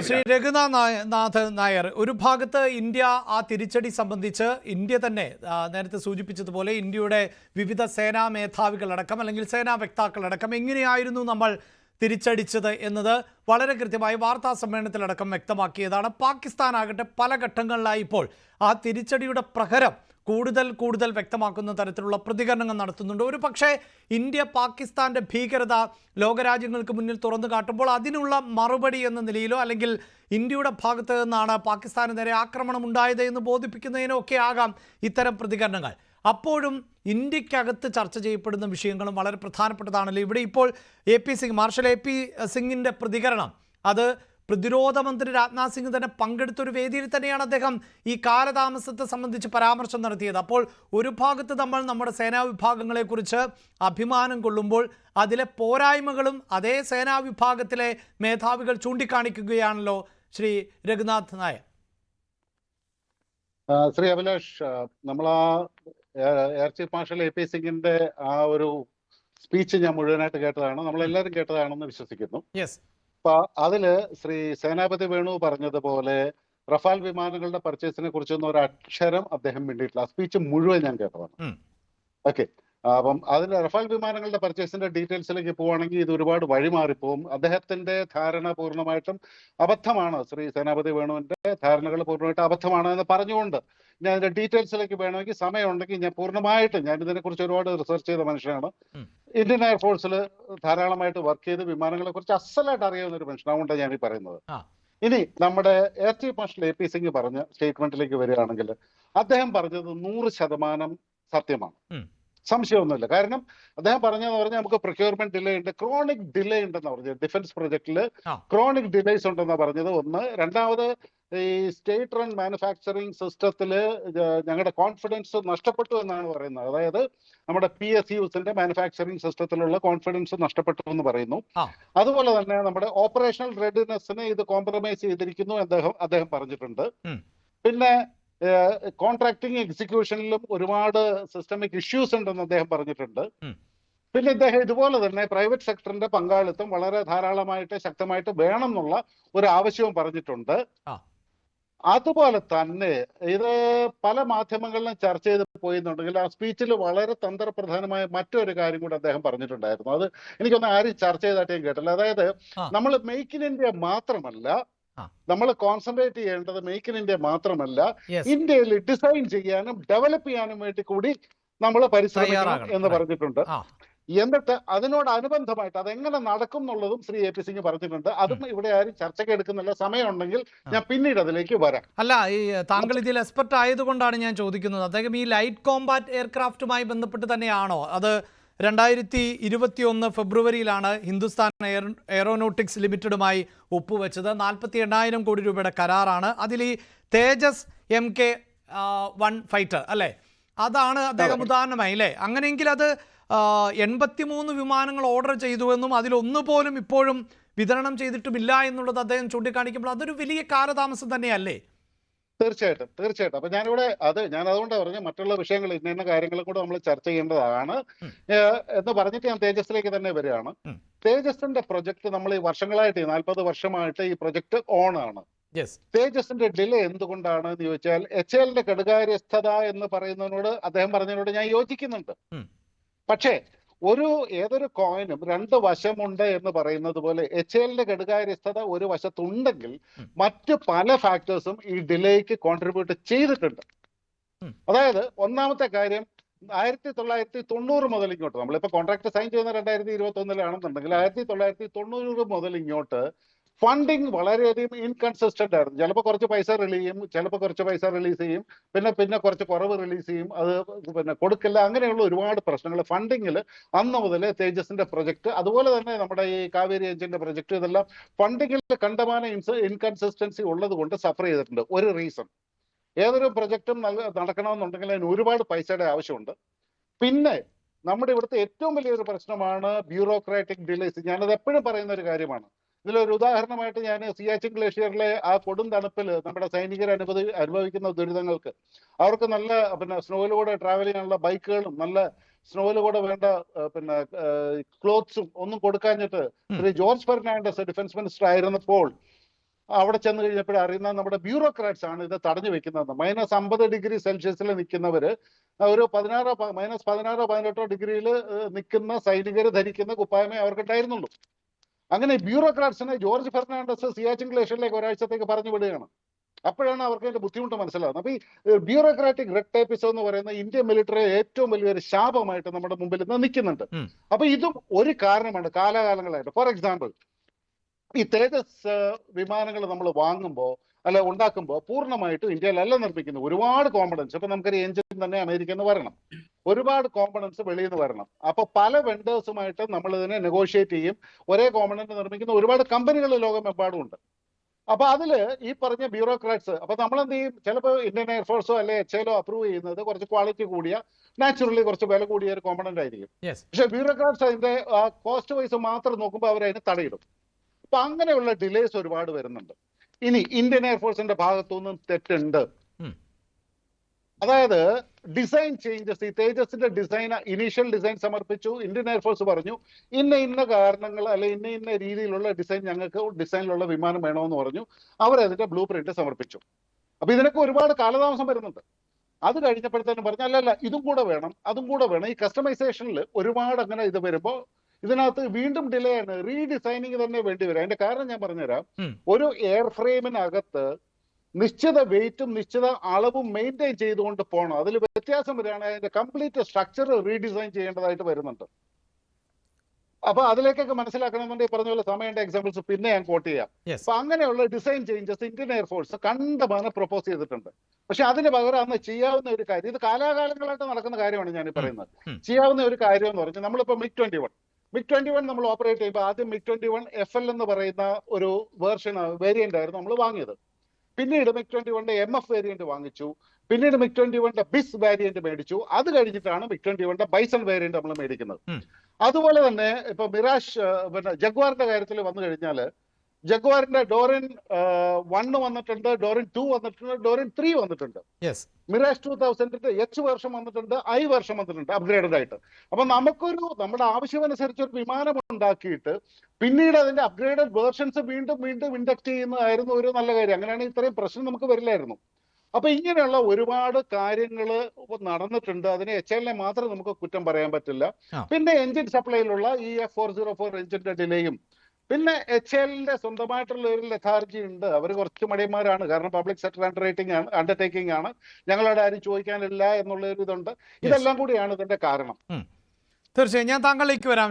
ശ്രീ രഘുനാഥ് നായർ, ഒരു ഭാഗത്ത് ഇന്ത്യ ആ തിരിച്ചടി സംബന്ധിച്ച് ഇന്ത്യ തന്നെ നേരത്തെ സൂചിപ്പിച്ചതുപോലെ ഇന്ത്യയുടെ വിവിധ സേനാ മേധാവികളടക്കം അല്ലെങ്കിൽ സേനാ വക്താക്കളടക്കം എങ്ങനെയായിരുന്നു നമ്മൾ തിരിച്ചടിച്ചത് എന്നത് വളരെ കൃത്യമായി വാർത്താ സമ്മേളനത്തിലടക്കം വ്യക്തമാക്കിയതാണ്. പാകിസ്ഥാൻ ആകട്ടെ പല ഘട്ടങ്ങളിലായി ഇപ്പോൾ ആ തിരിച്ചടിയുടെ പ്രഹരം കൂടുതൽ വ്യക്തമാക്കുന്ന തരത്തിലുള്ള പ്രതികരണങ്ങൾ നടത്തുന്നുണ്ട്. ഒരു പക്ഷേ ഇന്ത്യ പാകിസ്ഥാന്റെ ഭീകരത ലോകരാജ്യങ്ങൾക്ക് മുന്നിൽ തുറന്നു കാട്ടുമ്പോൾ അതിനുള്ള മറുപടി എന്ന നിലയിലോ അല്ലെങ്കിൽ ഇന്ത്യയുടെ ഭാഗത്ത് നിന്നാണ് പാകിസ്ഥാന് നേരെ ആക്രമണം ഉണ്ടായത് എന്ന് ബോധിപ്പിക്കുന്നതിനോ ഒക്കെ ആകാം ഇത്തരം പ്രതികരണങ്ങൾ. അപ്പോഴും ഇന്ത്യക്കകത്ത് ചർച്ച ചെയ്യപ്പെടുന്ന വിഷയങ്ങളും വളരെ പ്രധാനപ്പെട്ടതാണല്ലോ. ഇവിടെ ഇപ്പോൾ മാർഷൽ എ പി സിംഗിൻ്റെ പ്രതികരണം, അത് പ്രതിരോധ മന്ത്രി രാജ്നാഥ് സിംഗ് തന്നെ പങ്കെടുത്തൊരു വേദിയിൽ തന്നെയാണ് അദ്ദേഹം ഈ കാലതാമസത്തെ സംബന്ധിച്ച് പരാമർശം നടത്തിയത്. അപ്പോൾ ഒരു ഭാഗത്ത് നമ്മൾ നമ്മുടെ സേനാ വിഭാഗങ്ങളെക്കുറിച്ച് അഭിമാനം കൊള്ളുമ്പോൾ അതിലെ പോരായ്മകളും അതേ സേനാ വിഭാഗത്തിലെ മേധാവികൾ ചൂണ്ടിക്കാണിക്കുകയാണല്ലോ ശ്രീ രഘുനാഥ് നായർ. ശ്രീ അഭിലാഷ്, നമ്മൾ ആ air chief marshal A P സിംഗിന്റെ ആ ഒരു സ്പീച്ച് ഞാൻ മുഴുവനായിട്ട് കേട്ടതാണ്, നമ്മളെല്ലാവരും കേട്ടതാണെന്ന് വിശ്വസിക്കുന്നു. അപ്പൊ അതില് ശ്രീ സേനാപതി വേണു പറഞ്ഞതുപോലെ റഫാൽ വിമാനങ്ങളുടെ പർച്ചേസിനെ കുറിച്ചൊന്നും ഒരു അക്ഷരം അദ്ദേഹം വേണ്ടിയിട്ടില്ല. ആ സ്പീച്ച് മുഴുവൻ ഞാൻ കേട്ടതാണ്. ഓക്കെ, അപ്പം അതിൽ റഫാൽ വിമാനങ്ങളുടെ പർച്ചേസിന്റെ ഡീറ്റെയിൽസിലേക്ക് പോവുകയാണെങ്കിൽ ഇത് ഒരുപാട് വഴിമാറിപ്പോവും. അദ്ദേഹത്തിന്റെ ധാരണ പൂർണ്ണമായിട്ടും അബദ്ധമാണ്. ശ്രീ സേനാപതി വേണുവിന്റെ ധാരണകൾ പൂർണ്ണമായിട്ടും അബദ്ധമാണ് എന്ന് പറഞ്ഞുകൊണ്ട് ഞാൻ അതിന്റെ ഡീറ്റെയിൽസിലേക്ക് വേണമെങ്കിൽ സമയമുണ്ടെങ്കിൽ ഞാൻ പൂർണ്ണമായിട്ട്, ഞാൻ ഇതിനെക്കുറിച്ച് ഒരുപാട് റിസർച്ച് ചെയ്ത മനുഷ്യനാണ്. ഇന്ത്യൻ എയർഫോഴ്സിൽ ധാരാളമായിട്ട് വർക്ക് ചെയ്ത് വിമാനങ്ങളെ കുറിച്ച് അസലായിട്ട് അറിയാവുന്ന ഒരു മനുഷ്യൻ, അതുകൊണ്ടാണ് ഞാൻ ഈ പറയുന്നത്. ഇനി നമ്മുടെ air chief marshal A P Singh പറഞ്ഞ സ്റ്റേറ്റ്മെന്റിലേക്ക് വരികയാണെങ്കിൽ അദ്ദേഹം പറഞ്ഞത് 100% സത്യമാണ്, സംശയമൊന്നുമില്ല. കാരണം അദ്ദേഹം പറഞ്ഞതെന്ന് പറഞ്ഞാൽ നമുക്ക് പ്രൊക്യൂർമെന്റ് ഡിലേ ഉണ്ട്, ക്രോണിക് ഡിലേ ഉണ്ടെന്ന് പറഞ്ഞത്. ഡിഫൻസ് പ്രൊജക്ടിൽ ക്രോണിക് ഡിലേസ് ഉണ്ടെന്ന് പറഞ്ഞത് ഒന്ന്. രണ്ടാമത്, ഈ സ്റ്റേറ്റ് റൺ മാനുഫാക്ചറിങ് സിസ്റ്റത്തില് ഞങ്ങളുടെ കോൺഫിഡൻസ് നഷ്ടപ്പെട്ടു എന്നാണ് പറയുന്നത്. അതായത് നമ്മുടെ PSUs മാനുഫാക്ചറിങ് സിസ്റ്റത്തിലുള്ള കോൺഫിഡൻസ് നഷ്ടപ്പെട്ടു എന്ന് പറയുന്നു. അതുപോലെ തന്നെ നമ്മുടെ ഓപ്പറേഷണൽ റെഡിനെസ്സിനെ ഇത് കോംപ്രമൈസ് ചെയ്തിരിക്കുന്നു അദ്ദേഹം പറഞ്ഞിട്ടുണ്ട്. പിന്നെ കോൺട്രാക്ടിങ് എക്സിക്യൂഷനിലും ഒരുപാട് സിസ്റ്റമിക് ഇഷ്യൂസ് ഉണ്ടെന്ന് അദ്ദേഹം പറഞ്ഞിട്ടുണ്ട്. പിന്നെ ഇദ്ദേഹം ഇതുപോലെ തന്നെ പ്രൈവറ്റ് സെക്ടറിന്റെ പങ്കാളിത്തം വളരെ ധാരാളമായിട്ട് ശക്തമായിട്ട് വേണം എന്നുള്ള ഒരു ആവശ്യവും പറഞ്ഞിട്ടുണ്ട്. അതുപോലെ തന്നെ ഇത് പല മാധ്യമങ്ങളിലും ചർച്ച ചെയ്ത് പോയെന്നുണ്ടെങ്കിൽ ആ സ്പീച്ചിൽ വളരെ തന്ത്രപ്രധാനമായ മറ്റൊരു കാര്യം കൂടി അദ്ദേഹം പറഞ്ഞിട്ടുണ്ടായിരുന്നു. അത് എനിക്കൊന്ന് ആരും ചർച്ച ചെയ്തായിട്ട് ഞാൻ കേട്ടില്ല. അതായത് നമ്മൾ മെയ്ക്ക് ഇൻ ഇന്ത്യ മാത്രമല്ല, നമ്മൾ കോൺസെൻട്രേറ്റ് ചെയ്യേണ്ടത് മെയ്ക്ക് ഇൻ ഇന്ത്യ മാത്രമല്ല, ഇന്ത്യയിൽ ഡിസൈൻ ചെയ്യാനും ഡെവലപ്പ് ചെയ്യാനും വേണ്ടി കൂടി നമ്മൾ പരിശ്രമിക്കണം എന്ന് പറഞ്ഞിട്ടുണ്ട്. എന്നിട്ട് അതിനോടനുബന്ധമായിട്ട് അതെങ്ങനെ നടക്കും എന്നുള്ളതും ശ്രീ എ പി സിംഗ് പറഞ്ഞിട്ടുണ്ട്. അതും ഇവിടെ ആരും ചർച്ചയ്ക്ക് എടുക്കുന്നില്ല. സമയമുണ്ടെങ്കിൽ ഞാൻ പിന്നീട് അതിലേക്ക് വരാം. അല്ല, ഈ താങ്കൾ ഇതിൽ എക്സ്പെർട്ട് ആയതുകൊണ്ടാണ് ഞാൻ ചോദിക്കുന്നത്. അദ്ദേഹം ഈ ലൈറ്റ് കോമ്പാറ്റ് എയർക്രാഫ്റ്റുമായി ബന്ധപ്പെട്ട് തന്നെയാണോ? അത് 2021 ഫെബ്രുവരിയിലാണ് ഹിന്ദുസ്ഥാൻ എയറോനോട്ടിക്സ് ലിമിറ്റഡുമായി ഒപ്പുവെച്ചത്. 48,000 കോടി രൂപയുടെ കരാറാണ്. അതിൽ ഈ തേജസ് MK-1 ഫൈറ്റർ അല്ലേ, അതാണ് അദ്ദേഹം ഉദാഹരണമായി അല്ലേ? അങ്ങനെയെങ്കിൽ അത് 83 വിമാനങ്ങൾ ഓർഡർ ചെയ്തുവെന്നും അതിലൊന്നുപോലും ഇപ്പോഴും വിതരണം ചെയ്തിട്ടുമില്ല എന്നുള്ളത് അദ്ദേഹം ചൂണ്ടിക്കാണിക്കുമ്പോൾ അതൊരു വലിയ കാലതാമസം തന്നെയല്ലേ? തീർച്ചയായിട്ടും. അപ്പൊ ഞാൻ അതുകൊണ്ടാണ് പറഞ്ഞ മറ്റുള്ള വിഷയങ്ങൾ ഇന്ന കാര്യങ്ങളും കൂടെ നമ്മൾ ചർച്ച ചെയ്യേണ്ടതാണ് എന്ന് പറഞ്ഞിട്ട് ഞാൻ തേജസിലേക്ക് തന്നെ വരികയാണ്. തേജസിന്റെ പ്രൊജക്ട് നമ്മൾ ഈ വർഷങ്ങളായിട്ട് 40 വർഷമായിട്ട് ഈ പ്രൊജക്ട് ഓൺ ആണ്. തേജസിന്റെ ഡിലേ എന്തുകൊണ്ടാണ് എന്ന് ചോദിച്ചാൽ HALന്റെ കെടുകാര്യസ്ഥത എന്ന് പറയുന്നതിനോട് അദ്ദേഹം പറഞ്ഞതിനോട് ഞാൻ യോജിക്കുന്നുണ്ട്. പക്ഷേ ഏതൊരു കോയിനും 2 വശമുണ്ട് എന്ന് പറയുന്നത് പോലെ HALന്റെ കെടുകാര്യസ്ഥത ഒരു വശത്തുണ്ടെങ്കിൽ മറ്റ് പല ഫാക്ടേഴ്സും ഈ ഡിലേക്ക് കോൺട്രിബ്യൂട്ട് ചെയ്തിട്ടുണ്ട്. അതായത് ഒന്നാമത്തെ കാര്യം, 1990 മുതൽ ഇങ്ങോട്ട്, നമ്മളിപ്പോ കോൺട്രാക്ട് സൈൻ ചെയ്യുന്ന 2021 1990 മുതൽ ഇങ്ങോട്ട് ഫണ്ടിങ് വളരെയധികം ഇൻകൺസിസ്റ്റന്റ് ആയിരുന്നു. ചിലപ്പോൾ കുറച്ച് പൈസ റിലീസ് ചെയ്യും, ചിലപ്പോൾ കുറച്ച് പൈസ റിലീസ് ചെയ്യും, പിന്നെ കുറച്ച് കുറവ് റിലീസ് ചെയ്യും, അത് കൊടുക്കില്ല. അങ്ങനെയുള്ള ഒരുപാട് പ്രശ്നങ്ങൾ ഫണ്ടിങ്ങിൽ അന്ന് മുതൽ തേജസിന്റെ പ്രൊജക്ട്, അതുപോലെ തന്നെ നമ്മുടെ ഈ കാവേരി എഞ്ചിന്റെ പ്രൊജക്ട്, ഇതെല്ലാം ഫണ്ടിങ്ങിൽ കണ്ടമാന ഇൻകൺസിസ്റ്റൻസി ഉള്ളത് കൊണ്ട് സഫർ ചെയ്തിട്ടുണ്ട്. ഒരു റീസൺ, ഏതൊരു പ്രൊജക്റ്റും നടക്കണമെന്നുണ്ടെങ്കിൽ അതിന് ഒരുപാട് പൈസയുടെ ആവശ്യമുണ്ട്. പിന്നെ നമ്മുടെ ഇവിടുത്തെ ഏറ്റവും വലിയൊരു പ്രശ്നമാണ് ബ്യൂറോക്രാറ്റിക് ഡിലേസ്. ഞാനത് എപ്പോഴും പറയുന്ന ഒരു കാര്യമാണ്. ഇതിലൊരു ഉദാഹരണമായിട്ട് ഞാൻ സിയാച്ചിൻ ഗ്ലേഷ്യറിലെ ആ കൊടും തണുപ്പിൽ നമ്മുടെ സൈനികർ അനുഭവിക്കുന്ന ദുരിതങ്ങൾക്ക്, അവർക്ക് നല്ല സ്നോയിലൂടെ ട്രാവൽ ചെയ്യാനുള്ള ബൈക്കുകളും നല്ല സ്നോയിലൂടെ വേണ്ട ക്ലോത്ത്സും ഒന്നും കൊടുക്കാഞ്ഞിട്ട് ശ്രീ ജോർജ് ഫെർണാണ്ടസ് ഡിഫൻസ് മിനിസ്റ്റർ ആയിരുന്നപ്പോൾ അവിടെ ചെന്ന് കഴിഞ്ഞപ്പോൾ അറിയുന്ന നമ്മുടെ ബ്യൂറോക്രാറ്റ്സ് ആണ് ഇത് തടഞ്ഞു വെക്കുന്നത്. -50 ഡിഗ്രി സെൽഷ്യസിൽ നിൽക്കുന്നവര് ഒരു -16 -18 നിൽക്കുന്ന സൈനികർ ധരിക്കുന്ന കുപ്പായമേ അവർക്കുണ്ടായിരുന്നുള്ളൂ. അങ്ങനെ ബ്യൂറോക്രാറ്റ്സിനെ ജോർജ് ഫെർണാണ്ടസ് സിയാച്ചിൻ ഗ്ലേഷ്യറിലേക്ക് ഒരാഴ്ചത്തേക്ക് പറഞ്ഞു വിടുകയാണ്. അപ്പോഴാണ് അവർക്ക് അതിന്റെ ബുദ്ധിമുട്ട് മനസ്സിലാകുന്നത്. അപ്പൊ ഈ ബ്യൂറോക്രാറ്റിക് റെഡ് ടേപ്പിസം എന്ന് പറയുന്ന ഇന്ത്യൻ മിലിറ്ററി ഏറ്റവും വലിയൊരു ശാപമായിട്ട് നമ്മുടെ മുമ്പിൽ ഇന്ന് നിൽക്കുന്നുണ്ട്. അപ്പൊ ഇതും ഒരു കാരണമാണ് കാലാകാലങ്ങളായിട്ട്. ഫോർ എക്സാമ്പിൾ, ഈ തേജസ് വിമാനങ്ങൾ നമ്മൾ വാങ്ങുമ്പോൾ അല്ല ഉണ്ടാക്കുമ്പോൾ പൂർണ്ണമായിട്ടും ഇന്ത്യയിലല്ല നിർമ്മിക്കുന്നത്. ഒരുപാട് കോമ്പണൻസ്, ഇപ്പൊ നമുക്കൊരു എഞ്ചിൻ തന്നെ അമേരിക്കയിൽ നിന്ന് വരണം, ഒരുപാട് കോമ്പണൻസ് വെളിയിൽ നിന്ന് വരണം. അപ്പൊ പല വെണ്ടേഴ്സുമായിട്ട് നമ്മൾ ഇതിനെ നെഗോഷിയേറ്റ് ചെയ്യും. ഒരേ കോമ്പണന്റ് നിർമ്മിക്കുന്ന ഒരുപാട് കമ്പനികൾ ലോകമെമ്പാടും ഉണ്ട്. അപ്പൊ അതില് ഈ പറഞ്ഞ ബ്യൂറോക്രാറ്റ്സ്, അപ്പൊ നമ്മൾ എന്ത് ചെയ്യും, ചിലപ്പോൾ ഇന്ത്യൻ എയർഫോഴ്സോ അല്ലെ HALO അപ്രൂവ് ചെയ്യുന്നത് കുറച്ച് ക്വാളിറ്റി കൂടിയ, നാച്ചുറലി കുറച്ച് വില കൂടിയ ഒരു കോമ്പണന്റ് ആയിരിക്കും. പക്ഷെ ബ്യൂറോക്രാറ്റ്സ് അതിന്റെ കോസ്റ്റ് വൈസ് മാത്രം നോക്കുമ്പോൾ അവർ അതിന് തടയിടും. അപ്പൊ അങ്ങനെയുള്ള ഡിലേസ് ഒരുപാട് വരുന്നുണ്ട്. ഇനി ഇന്ത്യൻ എയർഫോഴ്സിന്റെ ഭാഗത്തുനിന്നും തെറ്റുണ്ട്. അതായത് ഡിസൈൻ ചേഞ്ചസ്, ഈ തേജസിന്റെ ഇനീഷ്യൽ ഡിസൈൻ സമർപ്പിച്ചു. ഇന്ത്യൻ എയർഫോഴ്സ് പറഞ്ഞു ഇന്ന കാരണങ്ങൾ അല്ലെ ഇന്ന രീതിയിലുള്ള ഡിസൈൻ, ഞങ്ങൾക്ക് ഡിസൈനിലുള്ള വിമാനം വേണമെന്ന് പറഞ്ഞു. അവരതിന്റെ ബ്ലൂ പ്രിന്റ് സമർപ്പിച്ചു. അപ്പൊ ഇതിനൊക്കെ ഒരുപാട് കാലതാമസം വരുന്നുണ്ട്. അത് കഴിഞ്ഞപ്പോഴത്തേനും പറഞ്ഞു അല്ലല്ല ഇതും കൂടെ വേണം, അതും കൂടെ വേണം. ഈ കസ്റ്റമൈസേഷനിൽ ഒരുപാട് അങ്ങനെ ഇത് വരുമ്പോൾ ഇതിനകത്ത് വീണ്ടും ഡിലേ ആണ്, റീഡിസൈനിങ് തന്നെ വേണ്ടി വരും. അതിന്റെ കാരണം ഞാൻ പറഞ്ഞുതരാം. ഒരു എയർ ഫ്രെയിമിനകത്ത് നിശ്ചിത വെയിറ്റും നിശ്ചിത അളവും മെയിൻറ്റെയിൻ ചെയ്തുകൊണ്ട് പോകണം. അതിൽ വ്യത്യാസം വരികയാണെങ്കിൽ അതിന്റെ കംപ്ലീറ്റ് സ്ട്രക്ചർ റീഡിസൈൻ ചെയ്യേണ്ടതായിട്ട് വരുന്നുണ്ട്. അപ്പൊ അതിലേക്കൊക്കെ മനസ്സിലാക്കണമെന്നുണ്ടെങ്കിൽ പറഞ്ഞ പോലെ സമയന്റെ എക്സാമ്പിൾസ് പിന്നെ ഞാൻ കോട്ട് ചെയ്യാം. അപ്പൊ അങ്ങനെയുള്ള ഡിസൈൻ ചേഞ്ചസ് ഇന്ത്യൻ എയർഫോഴ്സ് കണ്ടമാനം പ്രൊപ്പോസ് ചെയ്തിട്ടുണ്ട്. പക്ഷെ അതിന് പകരം അന്ന് ചെയ്യാവുന്ന ഒരു കാര്യം, ഇത് കാലാകാലങ്ങളായിട്ട് നടക്കുന്ന കാര്യമാണ് ഞാൻ പറയുന്നത്. ചെയ്യാവുന്ന ഒരു കാര്യം എന്ന് പറഞ്ഞാൽ നമ്മളിപ്പോ MiG-21 നമ്മൾ ഓപ്പറേറ്റ് ചെയ്യുമ്പോൾ ആദ്യം MiG-21 FL എന്ന് പറയുന്ന ഒരു വേരിയന്റ് ആയിരുന്നു നമ്മൾ വാങ്ങിയത്. പിന്നീട് MiG-21 MF വേരിയന്റ് വാങ്ങിച്ചു. പിന്നീട് MiG-21 ബിസ് വേരിയന്റ് മേടിച്ചു. അത് കഴിഞ്ഞിട്ടാണ് MiG-21 ബൈസൺ വേരിയന്റ് നമ്മൾ മേടിക്കുന്നത്. അതുപോലെ തന്നെ ഇപ്പൊ മിറാഷ് ജഗ്വാറിന്റെ കാര്യത്തിൽ വന്നു കഴിഞ്ഞാൽ ജഗ്വാറിന്റെ ഡോറിൻ 1 വന്നിട്ടുണ്ട്, ഡോറിൻ 2 വന്നിട്ടുണ്ട്, ഡോറിൻ 3 വന്നിട്ടുണ്ട്. മിറാഷ് 2000 H വേർഷൻ വന്നിട്ടുണ്ട്, I വേർഷൻ വന്നിട്ടുണ്ട് അപ്ഗ്രേഡഡ് ആയിട്ട്. അപ്പൊ നമ്മുടെ ആവശ്യമനുസരിച്ച് ഒരു വിമാനം ഉണ്ടാക്കിയിട്ട് പിന്നീട് അതിന്റെ അപ്ഗ്രേഡഡ് വേർഷൻസ് വീണ്ടും ഇൻഡക്ട് ചെയ്യുന്നതായിരുന്നു ഒരു നല്ല കാര്യം. അങ്ങനെയാണെങ്കിൽ ഇത്രയും പ്രശ്നം നമുക്ക് വരില്ലായിരുന്നു. അപ്പൊ ഇങ്ങനെയുള്ള ഒരുപാട് കാര്യങ്ങൾ നടന്നിട്ടുണ്ട്. അതിനെ HAL മാത്രം നമുക്ക് കുറ്റം പറയാൻ പറ്റില്ല. പിന്നെ എഞ്ചിൻ സപ്ലൈയിലുള്ള ഈ F404 എഞ്ചിന്റെ ഡിലേയും, പിന്നെ HAL സ്വന്തമായിട്ടുള്ള ഒരു ലെഥാർജി ഉണ്ട്. അവർ കുറച്ച് മടിയന്മാരാണ്. കാരണം പബ്ലിക് സെക്ടർ അണ്ടർടേക്കിംഗ് ആണ്, ഞങ്ങളോട് ആരും ചോദിക്കാനില്ല എന്നുള്ള ഒരു ഇതുണ്ട്. ഇതെല്ലാം കൂടിയാണ് ഇതിന്റെ കാരണം. തീർച്ചയായും ഞാൻ താങ്കളിലേക്ക് വരാം.